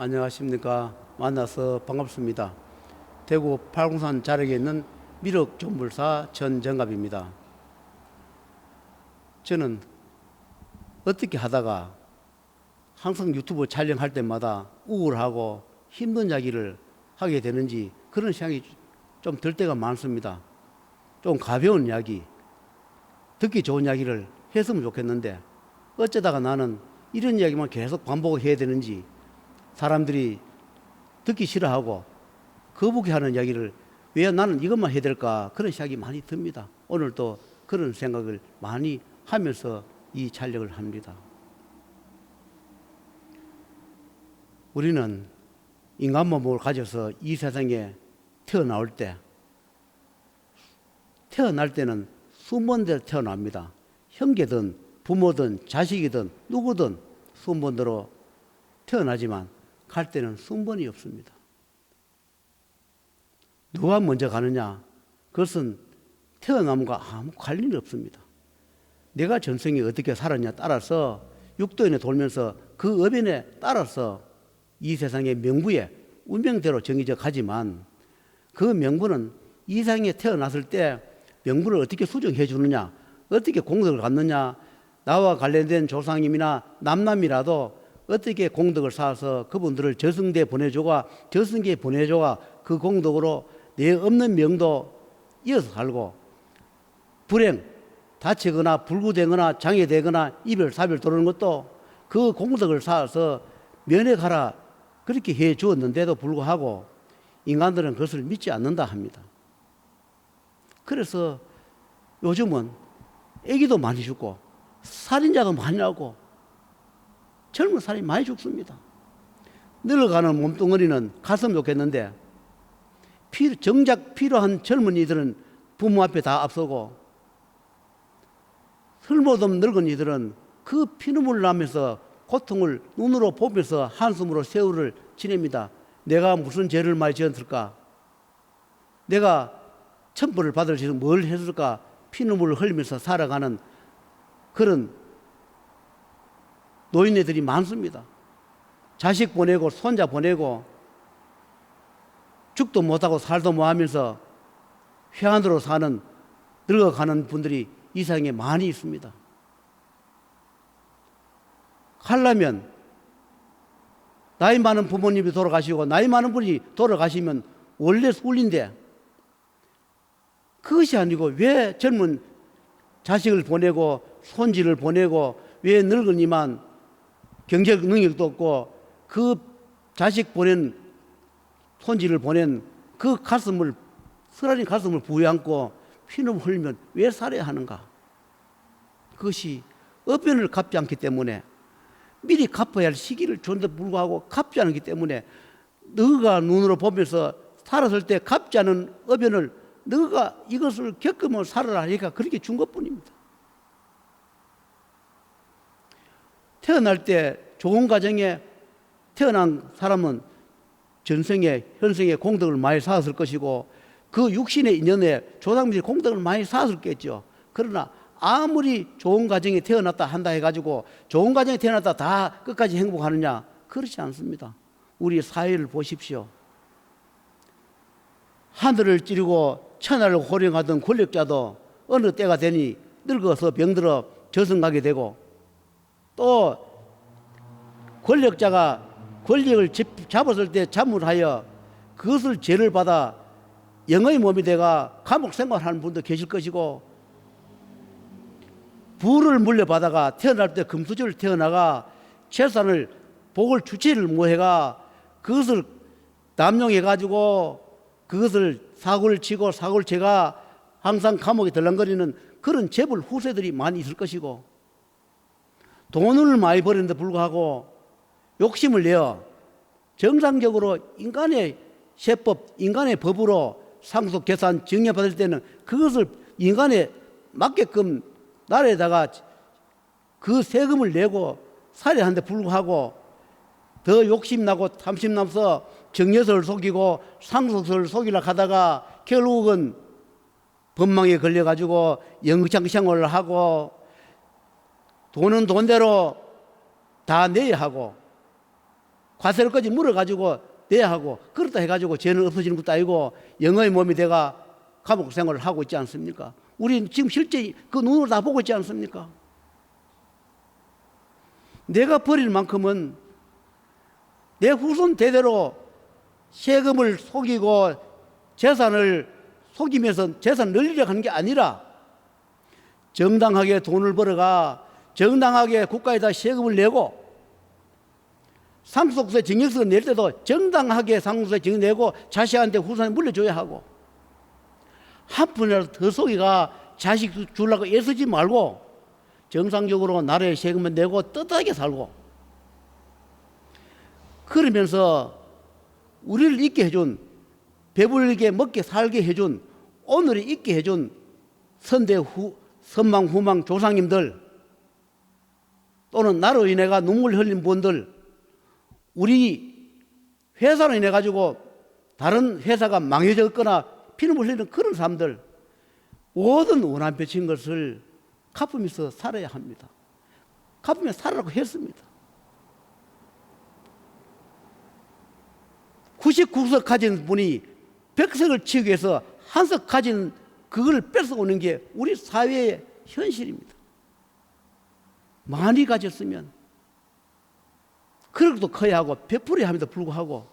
안녕하십니까. 만나서 반갑습니다. 대구 팔공산 자락에 있는 미륵존불사 전정갑입니다. 저는 어떻게 하다가 항상 유튜브 촬영할 때마다 우울하고 힘든 이야기를 하게 되는지 그런 생각이 좀 들 때가 많습니다. 좀 가벼운 이야기, 듣기 좋은 이야기를 했으면 좋겠는데 어쩌다가 나는 이런 이야기만 계속 반복해야 되는지, 사람들이 듣기 싫어하고 거북해하는 이야기를 왜 나는 이것만 해야 될까, 그런 생각이 많이 듭니다. 오늘 또 그런 생각을 많이 하면서 이 촬영을 합니다. 우리는 인간 몸을 가져서 이 세상에 태어날 때는 순번대로 태어납니다. 형제든 부모든 자식이든 누구든 순번대로 태어나지만 갈 때는 순번이 없습니다. 누가 먼저 가느냐, 그것은 태어남과 아무 관련이 없습니다. 내가 전생에 어떻게 살았냐 따라서 육도연에 돌면서 그 업연에 따라서 이 세상의 명부에 운명대로 정해져 가지만, 그 명부는 이 세상에 태어났을 때 명부를 어떻게 수정해 주느냐, 어떻게 공덕을 갖느냐, 나와 관련된 조상님이나 남남이라도 어떻게 공덕을 쌓아서 그분들을 저승대에 보내줘가, 저승계에 보내줘가 그 공덕으로 내 없는 명도 이어서 살고, 불행, 다치거나 불구되거나 장애되거나 이별 사별 도르는 것도 그 공덕을 쌓아서 면회가라 그렇게 해 주었는데도 불구하고 인간들은 그것을 믿지 않는다 합니다. 그래서 요즘은 애기도 많이 죽고 살인자도 많이 나고 젊은 사람이 많이 죽습니다. 늙어가는 몸뚱어리는 갔으면 좋겠는데 정작 필요한 젊은이들은 부모 앞에 다 앞서고, 쓸모없는 늙은이들은 그 피눈물 나면서 고통을 눈으로 보면서 한숨으로 세월을 지냅니다. 내가 무슨 죄를 많이 지었을까? 내가 천벌을 받을 수 뭘 했을까? 피눈물을 흘리면서 살아가는 그런 노인네들이 많습니다. 자식 보내고 손자 보내고 죽도 못하고 살도 못하면서 회한으로 사는 늙어가는 분들이 이 세상에 많이 있습니다. 하려면 나이 많은 부모님이 돌아가시고 나이 많은 분이 돌아가시면 원래 순리인데, 그것이 아니고 왜 젊은 자식을 보내고 손지를 보내고 왜 늙은이만 경제적 능력도 없고 그 자식 보낸 손지를 보낸 그 가슴을, 쓰라린 가슴을 부여안고 피눈물 흘리면 왜 살아야 하는가? 그것이 업연을 갚지 않기 때문에, 미리 갚아야 할 시기를 줬는데 불구하고 갚지 않기 때문에, 너가 눈으로 보면서 살았을 때 갚지 않은 업연을 너가 이것을 겪으면 살아라 하니까 그렇게 준 것뿐입니다. 태어날 때 좋은 가정에 태어난 사람은 전생에 현생에 공덕을 많이 쌓았을 것이고, 그 육신의 인연에 조상들이 공덕을 많이 쌓았겠죠. 그러나 아무리 좋은 가정에 태어났다 한다 해가지고 좋은 가정에 태어났다 다 끝까지 행복하느냐, 그렇지 않습니다. 우리 사회를 보십시오. 하늘을 찌르고 천하를 호령하던 권력자도 어느 때가 되니 늙어서 병들어 저승 가게 되고, 또 권력자가 권력을 잡았을 때 잠물하여 그것을 죄를 받아 영의 몸이 돼가 감옥 생활하는 분도 계실 것이고, 부를 물려받아가 태어날 때 금수저를 태어나가 재산을 복을 주체를 못해가 그것을 남용해가지고 그것을 사고를 치고 사고를 쳐가 항상 감옥에 들락거리는 그런 재벌 후세들이 많이 있을 것이고, 돈을 많이 벌였는데 불구하고 욕심을 내어 정상적으로 인간의 세법, 인간의 법으로 상속 계산 증여받을 때는 그것을 인간에 맞게끔 나라에다가 그 세금을 내고 살해하는데 불구하고 더 욕심나고 탐심나서 정여서를 속이고 상속서를 속이려고 하다가 결국은 법망에 걸려가지고 영장 생활을 하고, 돈은 돈대로 다 내야 하고 과세를까지 물어가지고 내야 하고, 그렇다 해가지고 죄는 없어지는 것도 아니고 영의 몸이 돼가 감옥 생활을 하고 있지 않습니까? 우리는 지금 실제 그 눈으로 다 보고 있지 않습니까? 내가 버릴 만큼은 내 후손 대대로 세금을 속이고 재산을 속이면서 재산을 늘리려고 하는 게 아니라 정당하게 돈을 벌어가 정당하게 국가에다 세금을 내고 상속세 증여세를 낼 때도 정당하게 상속세 증여 내고 자식한테 후손에 물려줘야 하고, 한 푼이라도 더 속이가 자식 주려고 애쓰지 말고 정상적으로 나라에 세금을 내고 떳떳하게 살고, 그러면서 우리를 있게 해준, 배불리게 먹게 살게 해준, 오늘이 있게 해준 선망 후망 조상님들, 또는 나로 인해가 눈물 흘린 분들, 우리 회사로 인해 가지고 다른 회사가 망해졌거나 피눈물 흘리는 그런 사람들, 모든 원한 빚진 것을 갚으면서 살아야 합니다. 갚으면서 살아라고 했습니다. 99석 가진 분이 100석을 치기 위해서 한 석 가진 그걸 뺏어오는 게 우리 사회의 현실입니다. 많이 가졌으면 그렇게도 커야 하고 베풀어야 함에도 불구하고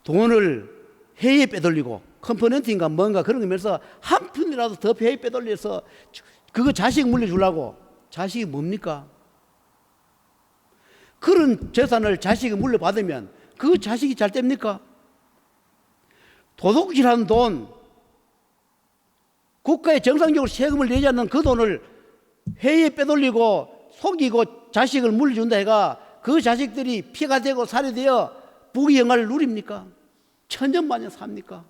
돈을 해외에 빼돌리고 컴포넌트인가 뭔가 그런 거 면서 한 푼이라도 더 해외에 빼돌려서 그거 자식 물려주려고. 자식이 뭡니까? 그런 재산을 자식이 물려받으면 그 자식이 잘 됩니까? 도둑질한 돈, 국가에 정상적으로 세금을 내지 않는 그 돈을 해외에 빼돌리고 속이고 자식을 물려준다 해가 그 자식들이 피가 되고 살이 되어 부귀영화를 누립니까? 천년만년 삽니까?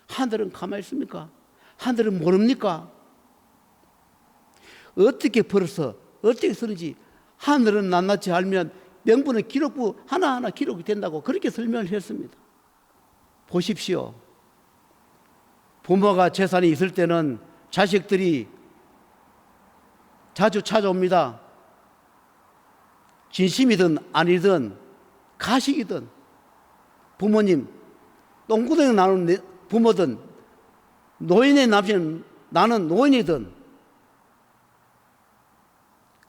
하늘은 가만히 있습니까? 하늘은 모릅니까? 어떻게 벌어서 어떻게 쓰는지 하늘은 낱낱이 알면 명분은 기록부 하나하나 기록이 된다고 그렇게 설명을 했습니다. 보십시오. 부모가 재산이 있을 때는 자식들이 자주 찾아옵니다. 진심이든 아니든 가식이든 부모님, 똥구덩이 나는 부모든 노인의 남편 나는 노인이든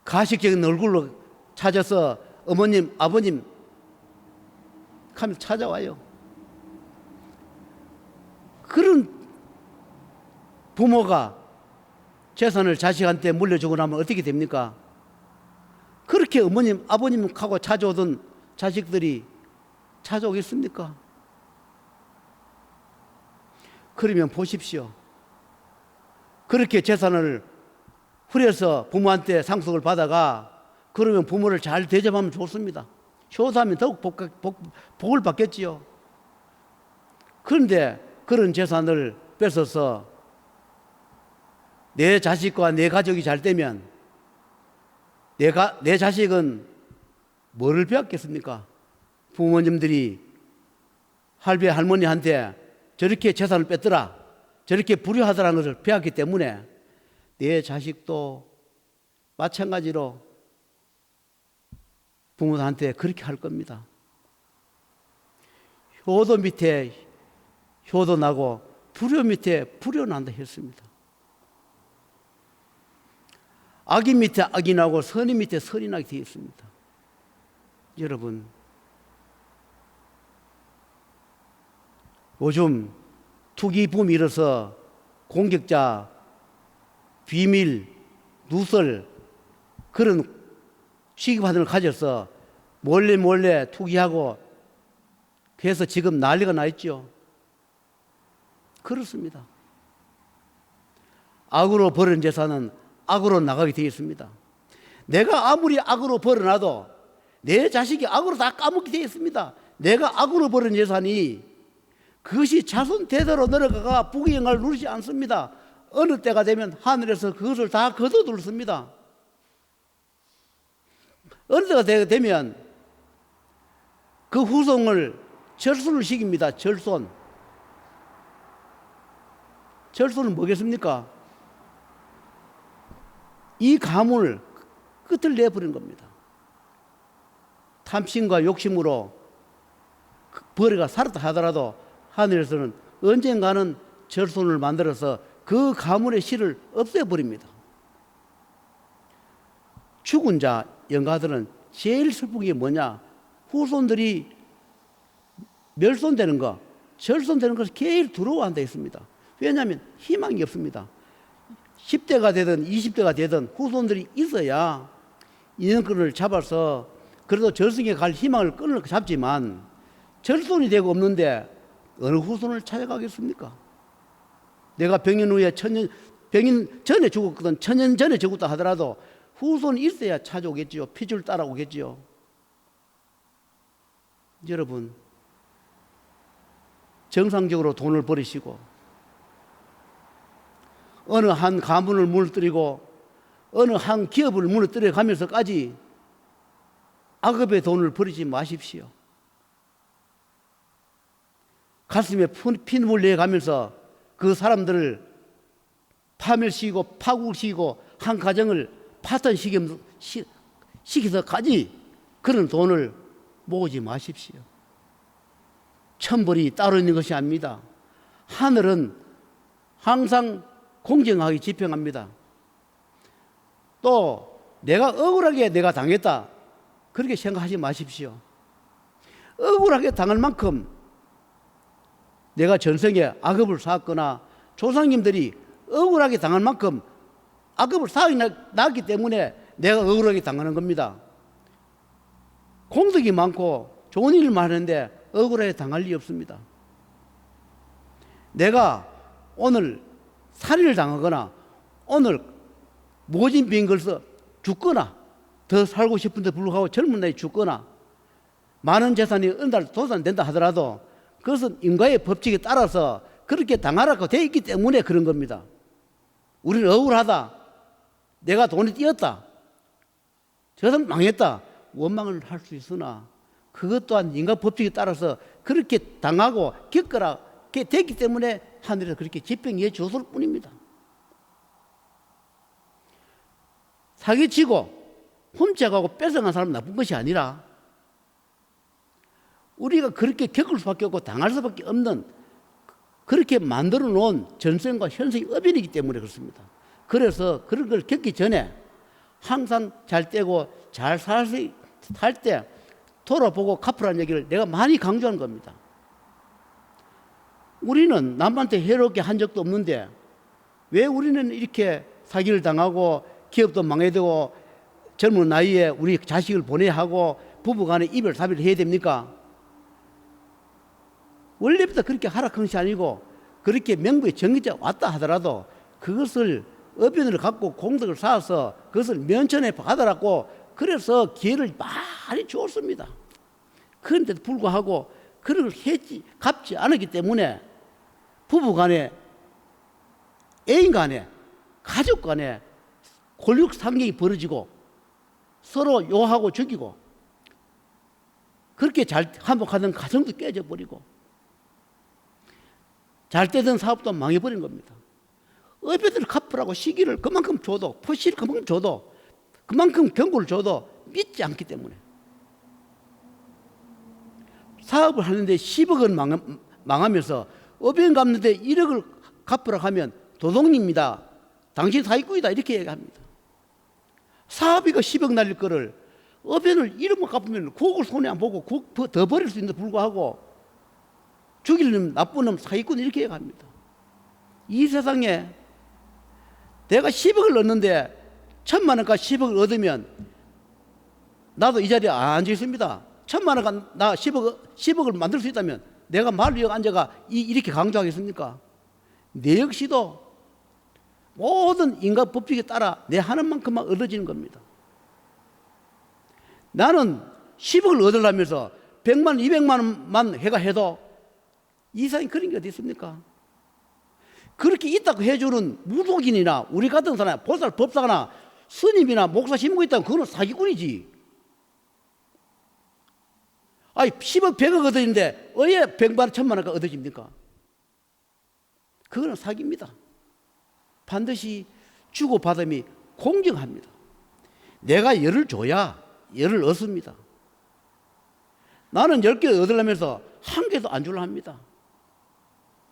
가식적인 얼굴로 찾아서 어머님, 아버님 하면 찾아와요. 그런 부모가 재산을 자식한테 물려주고 나면 어떻게 됩니까? 그렇게 어머님, 아버님하고 찾아오던 자식들이 찾아오겠습니까? 그러면 보십시오. 그렇게 재산을 후려서 부모한테 상속을 받아가 그러면 부모를 잘 대접하면 좋습니다. 효도하면 더욱 복을 받겠지요. 그런데 그런 재산을 뺏어서 내 자식과 내 가족이 잘 되면 내 자식은 뭐를 배웠겠습니까? 부모님들이 할배 할머니한테 저렇게 재산을 뺐더라, 저렇게 불효하더라는 것을 배웠기 때문에 내 자식도 마찬가지로 부모한테 그렇게 할 겁니다. 효도 밑에 효도 나고 불효 밑에 불효 난다 했습니다. 악인 밑에 악이 나고 선인 밑에 선이 나게 되어 있습니다. 여러분, 요즘 투기 붐이 일어서 공격자, 비밀, 누설 그런 취급하는 걸 가져서 몰래 투기하고 그래서 지금 난리가 나 있죠. 그렇습니다. 악으로 벌은 재산은 악으로 나가게 되어 있습니다. 내가 아무리 악으로 벌어놔도 내 자식이 악으로 다 까먹게 되어 있습니다. 내가 악으로 벌은 재산이 그것이 자손 대대로 내려가가 부귀영화를 누리지 않습니다. 어느 때가 되면 하늘에서 그것을 다 거둬들습니다. 어느 때가 되면 그 후손을 절손을 시킵니다. 절손은 뭐겠습니까? 이 가문을 끝을 내버린 겁니다. 탐심과 욕심으로 벌이가 살았다 하더라도 하늘에서는 언젠가는 절손을 만들어서 그 가문의 씨를 없애버립니다. 죽은 자 영가들은 제일 슬픈 게 뭐냐? 후손들이 멸손되는 거, 절손되는 것을 제일 두려워한다 했습니다. 왜냐하면 희망이 없습니다. 10대가 되든 20대가 되든 후손들이 있어야 인연끈을 잡아서 그래도 절성에 갈 희망을 끈을 잡지만 절손이 되고 없는데 어느 후손을 찾아가겠습니까? 내가 병인 후에 병인 전에 죽었거든, 천년 전에 죽었다 하더라도 후손이 있어야 찾아오겠지요. 피줄 따라오겠지요. 여러분, 정상적으로 돈을 버리시고 어느 한 가문을 무너뜨리고 어느 한 기업을 무너뜨려 가면서까지 악업의 돈을 버리지 마십시오. 가슴에 피눈물 내가면서 그 사람들을 파멸시키고 파국시키고 한 가정을 파탄시켜서까지 그런 돈을 모으지 마십시오. 천벌이 따로 있는 것이 아닙니다. 하늘은 항상 공정하게 집행합니다. 또 내가 억울하게 내가 당했다 그렇게 생각하지 마십시오. 억울하게 당할 만큼 내가 전생에 악업을 쌓았거나 조상님들이 억울하게 당할 만큼 악업을 쌓았기 때문에 내가 억울하게 당하는 겁니다. 공덕이 많고 좋은 일만 하는데 억울하게 당할 리 없습니다. 내가 오늘 살인을 당하거나 오늘 모진 비행 걸서 죽거나 더 살고 싶은데 불구하고 젊은 나이에 죽거나 많은 재산이 어느 날 도산된다 하더라도 그것은 인과의 법칙에 따라서 그렇게 당하라고 되어 있기 때문에 그런 겁니다. 우리는 억울하다, 내가 돈이 띄었다, 저 사람 망했다 원망을 할 수 있으나 그것 또한 인간 법칙에 따라서 그렇게 당하고 겪으라게 됐기 때문에 하늘에서 그렇게 집행해 줬을 뿐입니다. 사기치고 훔쳐가고 뺏어간 사람은 나쁜 것이 아니라 우리가 그렇게 겪을 수밖에 없고 당할 수밖에 없는 그렇게 만들어 놓은 전생과 현생의 업인이기 때문에 그렇습니다. 그래서 그런 걸 겪기 전에 항상 잘 떼고 잘 살 때 돌아보고 갚으라는 얘기를 내가 많이 강조하는 겁니다. 우리는 남한테 해롭게 한 적도 없는데 왜 우리는 이렇게 사기를 당하고 기업도 망해되고 젊은 나이에 우리 자식을 보내야 하고 부부간에 이별 사별을 해야 됩니까? 원래부터 그렇게 하락한 것이 아니고 그렇게 명부에 정해져 왔다 하더라도 그것을 업인을 갖고 공덕을 쌓아서 그것을 면천에 받아라고 그래서 기회를 많이 주었습니다. 그런데도 불구하고 그런 걸 갚지 않았기 때문에 부부 간에 애인 간에 가족 간에 골육상경이 벌어지고 서로 요하고 죽이고 그렇게 잘 한복하던 가정도 깨져버리고 잘 되던 사업도 망해버린 겁니다. 업인들을 갚으라고 시기를 그만큼 줘도 포시를 그만큼 줘도 그만큼 경고를 줘도 믿지 않기 때문에 사업을 하는데 10억은 망하면서 업인 갚는데 1억을 갚으라고 하면 도둑입니다. 당신 사기꾼이다 이렇게 얘기합니다. 사업비가 10억 날릴 거를 업인을 1억만 갚으면 9억을 손해 안 보고 9억 더 버릴 수 있는데 불구하고 죽일 놈 나쁜 놈 사기꾼 이렇게 얘기합니다. 이 세상에 내가 10억을 넣었는데 1,000만 원까지 10억을 얻으면 나도 이 자리에 안 앉아 있습니다. 1,000만 원 나 10억을 만들 수 있다면 내가 말을 이어 앉아가 이렇게 강조하겠습니까? 내 역시도 모든 인간 법칙에 따라 내 하는 만큼만 얻어지는 겁니다. 나는 10억을 얻으려면서 100만 원, 200만 원만 해가 해도 이 세상에 그런 게 어디 있습니까? 그렇게 있다고 해주는 무속인이나 우리 같은 사람, 보살, 법사나 스님이나 목사, 신부가 있다면 그거는 사기꾼이지. 아니 10억, 100억 얻어지는데 왜 100만 원, 1,000만 원가 얻어집니까? 그거는 사기입니다. 반드시 주고받음이 공정합니다. 내가 열을 줘야 열을 얻습니다. 나는 10개 얻으려면서 한 개도 안 주려 합니다.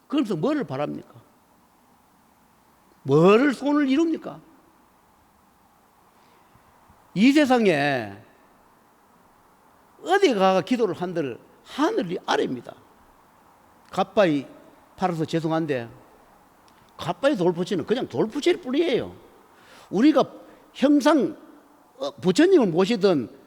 그러면서 뭐를 바랍니까? 뭐를 손을 이룹니까? 이 세상에 어디 가가 기도를 한들 하늘이 아래입니다. 갓바위 팔아서 죄송한데 갓바위 돌부처는 그냥 돌부처일 뿐이에요. 우리가 형상 부처님을 모시던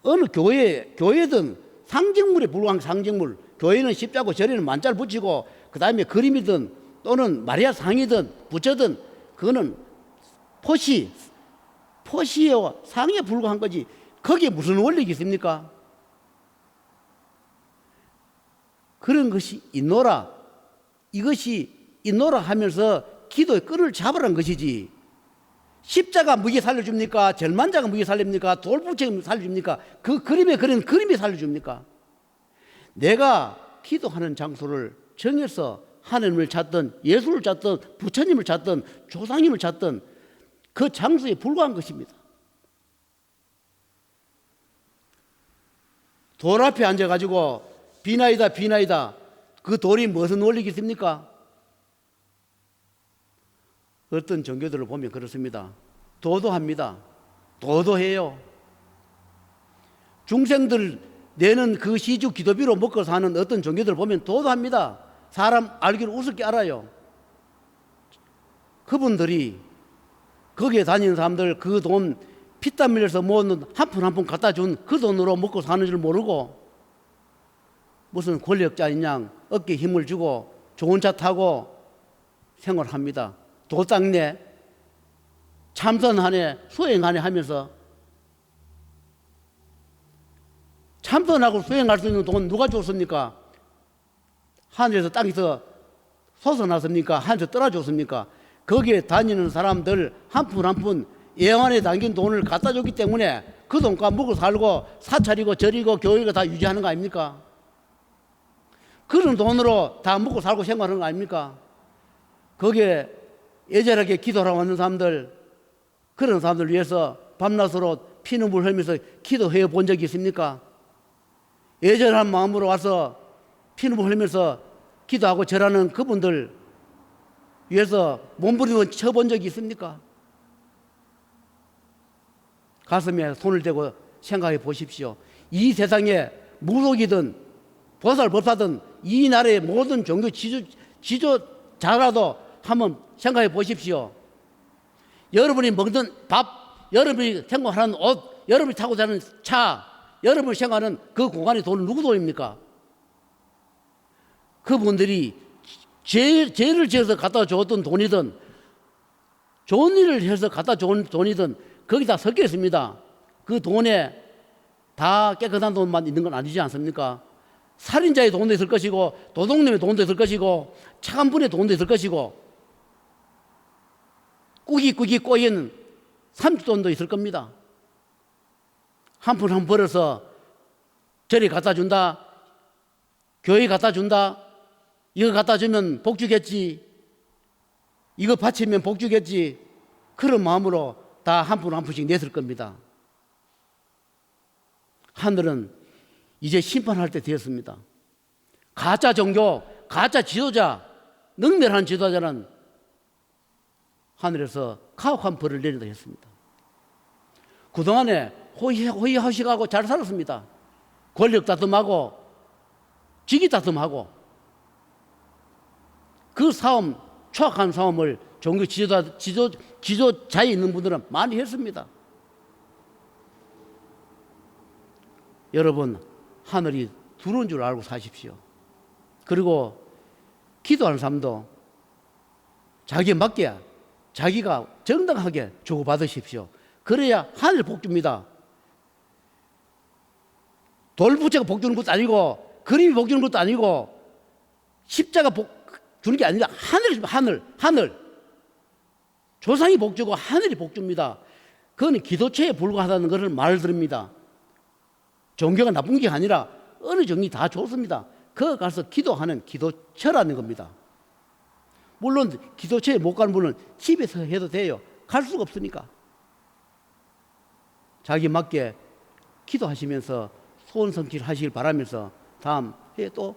어느 교회든 상징물에 불과한 상징물, 교회는 십자고 절에는 만자를 붙이고 그 다음에 그림이든 또는 마리아 상이든 부처든 그거는 포시와 상에 불과한 거지 거기에 무슨 원리가 있습니까? 그런 것이 있노라, 이것이 있노라 하면서 기도의 끈을 잡으라는 것이지, 십자가 무게 살려줍니까? 절만자가 무게 살립니까? 돌부처가 살려줍니까? 그 그림에 그린 그림이 살려줍니까? 내가 기도하는 장소를 정해서 하나님을 찾든 예수를 찾든 부처님을 찾든 조상님을 찾든 그 장소에 불과한 것입니다. 돌 앞에 앉아가지고 비나이다 비나이다, 그 돌이 무슨 원리가 있습니까? 어떤 종교들을 보면 그렇습니다. 도도합니다. 도도해요. 중생들 내는 그 시주 기도비로 먹고 사는 어떤 종교들을 보면 도도합니다. 사람 알기를 우습게 알아요. 그분들이 거기에 다니는 사람들 그 돈 피땀 흘려서 모은 한 푼 한 푼 갖다 준 그 돈으로 먹고 사는 줄 모르고 무슨 권력자인 양 어깨에 힘을 주고 좋은 차 타고 생활합니다. 도닦네, 참선하네, 수행하네 하면서 참선하고 수행할 수 있는 돈 누가 줬습니까? 하늘에서 땅에서 솟아났습니까? 하늘에서 떨어졌습니까? 거기에 다니는 사람들 한 푼 한 푼 예언에 담긴 돈을 갖다 줬기 때문에 그 돈과 먹고 살고 사찰이고 절이고 교회가 다 유지하는 거 아닙니까? 그런 돈으로 다 먹고 살고 생활하는 거 아닙니까? 거기에 애절하게 기도하러 왔는 사람들, 그런 사람들 위해서 밤낮으로 피눈물 흘리면서 기도해 본 적이 있습니까? 애절한 마음으로 와서 피눈물 흘리면서 기도하고 절하는 그분들 위해서 몸부림을 쳐본 적이 있습니까? 가슴에 손을 대고 생각해 보십시오. 이 세상에 무속이든 보살법사든 이 나라의 모든 종교 지도자라도 한번 생각해 보십시오. 여러분이 먹는 밥, 여러분이 생활하는 옷, 여러분이 타고 다니는 차, 여러분이 생활하는 그 공간의 돈은 누구 돈입니까? 그분들이 죄를 지어서 갖다 줬던 돈이든 좋은 일을 해서 갖다 준 돈이든 거기다 섞여 있습니다. 그 돈에 다 깨끗한 돈만 있는 건 아니지 않습니까? 살인자의 돈도 있을 것이고 도둑놈의 돈도 있을 것이고 착한 분의 돈도 있을 것이고 꾸깃꾸깃 꼬인 삼촌돈도 있을 겁니다. 한 푼 한 푼 벌어서 절에 갖다 준다, 교회 갖다 준다, 이거 갖다 주면 복 주겠지, 이거 바치면 복 주겠지, 그런 마음으로 다 한 푼 한 푼씩 냈을 겁니다. 하늘은 이제 심판할 때 되었습니다. 가짜 종교, 가짜 지도자, 능멸한 지도자는 하늘에서 가혹한 벌을 내린다 했습니다. 그동안에 호의호식하고 잘 살았습니다. 권력 다툼하고 직위 다툼하고 그 싸움, 추악한 싸움을 종교 지도자에 있는 분들은 많이 했습니다. 여러분, 하늘이 두려운 줄 알고 사십시오. 그리고 기도하는 사람도 자기에 맞게 자기가 정당하게 주고받으십시오. 그래야 하늘 복 줍니다. 돌부처가 복 주는 것도 아니고 그림이 복 주는 것도 아니고 십자가 복 주는 게 아니라 하늘 조상이 복 주고 하늘이 복 줍니다. 그건 기도처에 불과하다는 것을 말을 드립니다. 종교가 나쁜 게 아니라 어느 종이 다 좋습니다. 거기 가서 기도하는 기도처라는 겁니다. 물론 기도처에 못 가는 분은 집에서 해도 돼요. 갈 수가 없으니까. 자기 맞게 기도하시면서 소원 성취하시길 바라면서 다음 해에 또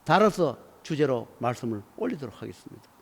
달아서 주제로 말씀을 올리도록 하겠습니다.